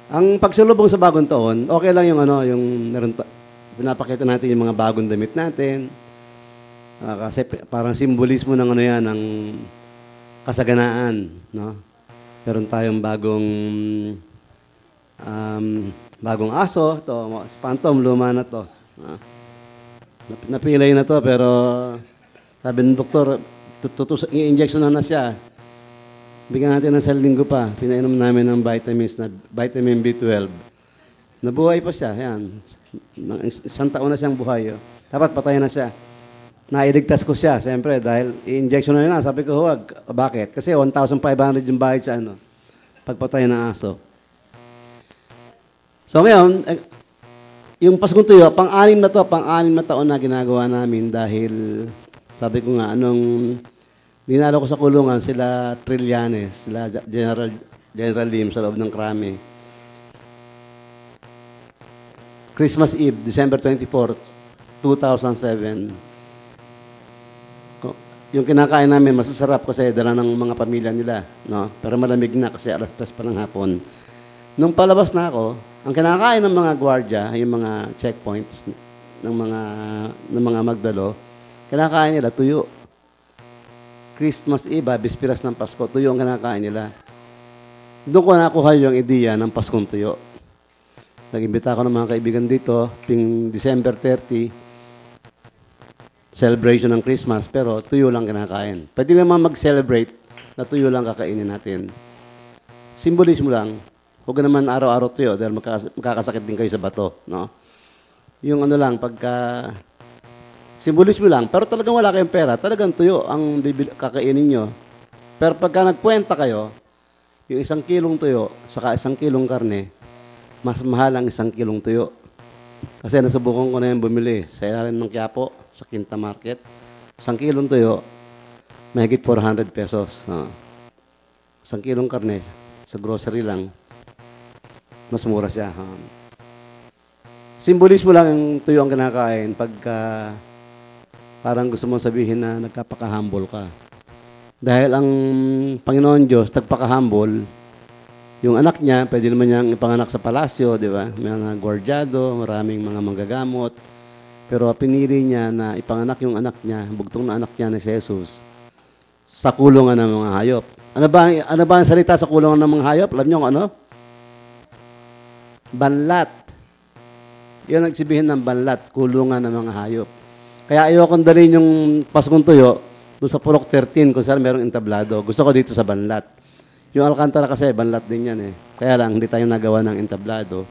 Ang pagsalubong sa bagong taon, okay lang yung ano, yung pinapakita natin yung mga bagong damit natin. Kasi parang simbolismo ng ano yan, ng kasaganaan, no? Meron tayong bagong aso, to, si Phantom, luma na to. Napilay na to, pero sabi ng doktor, i-injection na siya. Bigyan natin ng 1 linggo pa. Pinainom namin ng vitamins na vitamin B12. Nabuhay pa siya. Yan. Isang taon na siyang buhay. Oh. Dapat patay na siya. Nailigtas ko siya, siyempre, dahil i-injection na nila. Sabi ko, huwag. Bakit? Kasi 1,500 yung bayad sa ano, pagpatay ng aso. So ngayon, yung Paskong Tuyo, pang-anim na taon na ginagawa namin dahil, sabi ko nga, dinalo ko sa kulungan sila Trillanes, sila General Lim sa loob ng krami. Christmas Eve, December 24, 2007. Yung kinakain namin, masasarap kasi dala ng mga pamilya nila. No? Pero malamig na kasi alas 3 pa ng hapon. Nung palabas na ako, ang kinakain ng mga gwardiya, yung mga checkpoints ng mga magdalo, kinakain nila tuyo. Christmas Eve, bispiras ng Pasko, tuyo ang kinakain nila. Doon ko nakuha yung ideya ng Paskong Tuyo. Nag-imbita ako ng mga kaibigan dito, ting December 30, celebration ng Christmas, pero tuyo lang kinakain. Pwede naman mag-celebrate na tuyo lang kakainin natin. Simbolismo lang. Huwag naman araw-araw tuyo dahil makakasakit din kayo sa bato. No? Yung ano lang, pagka simbolismo lang, pero talagang wala kayong pera, talagang tuyo ang kakainin nyo. Pero pagka nagkwenta kayo, yung 1 kilong tuyo, saka 1 kilong karne, mas mahal ang 1 kilong tuyo. Kasi nasubukan ko na yung bumili sa ilalim ng Quiapo, sa Quinta Market. 1 kilong tuyo, mahigit 400 pesos. 1 kilong karne, sa grocery lang, mas mura siya. Simbolismo lang yung tuyo ang kinakain pagka parang gusto mong sabihin na nagkapaka-humble ka. Dahil ang Panginoon Diyos, nagpaka-humble, yung anak niya, pwede naman niyang ipanganak sa palasyo, di ba? May mga gwardyado, maraming mga manggagamot. Pero pinili niya na ipanganak yung anak niya, bugtong na anak niya ni Jesus, sa kulungan ng mga hayop. Ano ba ang salita sa kulungan ng mga hayop? Alam niyo kung ano? Banlat. Yun ang sabihin ng banlat, kulungan ng mga hayop. Kaya ayokong dalhin yung Paskong Tuyo doon sa Purok 13 kung saan merong entablado. Gusto ko dito sa Banlat. Yung Alcantara kasi, Banlat din yan eh. Kaya lang, hindi tayo nagawa ng entablado.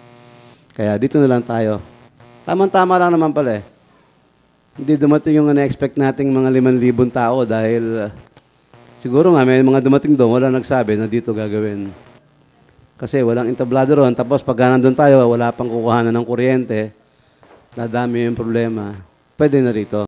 Kaya dito na lang tayo. Tama-tama lang naman pala eh. Hindi dumating yung na-expect nating mga 5,000 tao dahil siguro nga may mga dumating doon, wala nagsabi na dito gagawin. Kasi walang entablado ron. Tapos pag nandun tayo, wala pang kukuhanan ng kuryente. Nadami yung problema. Pwede na rito.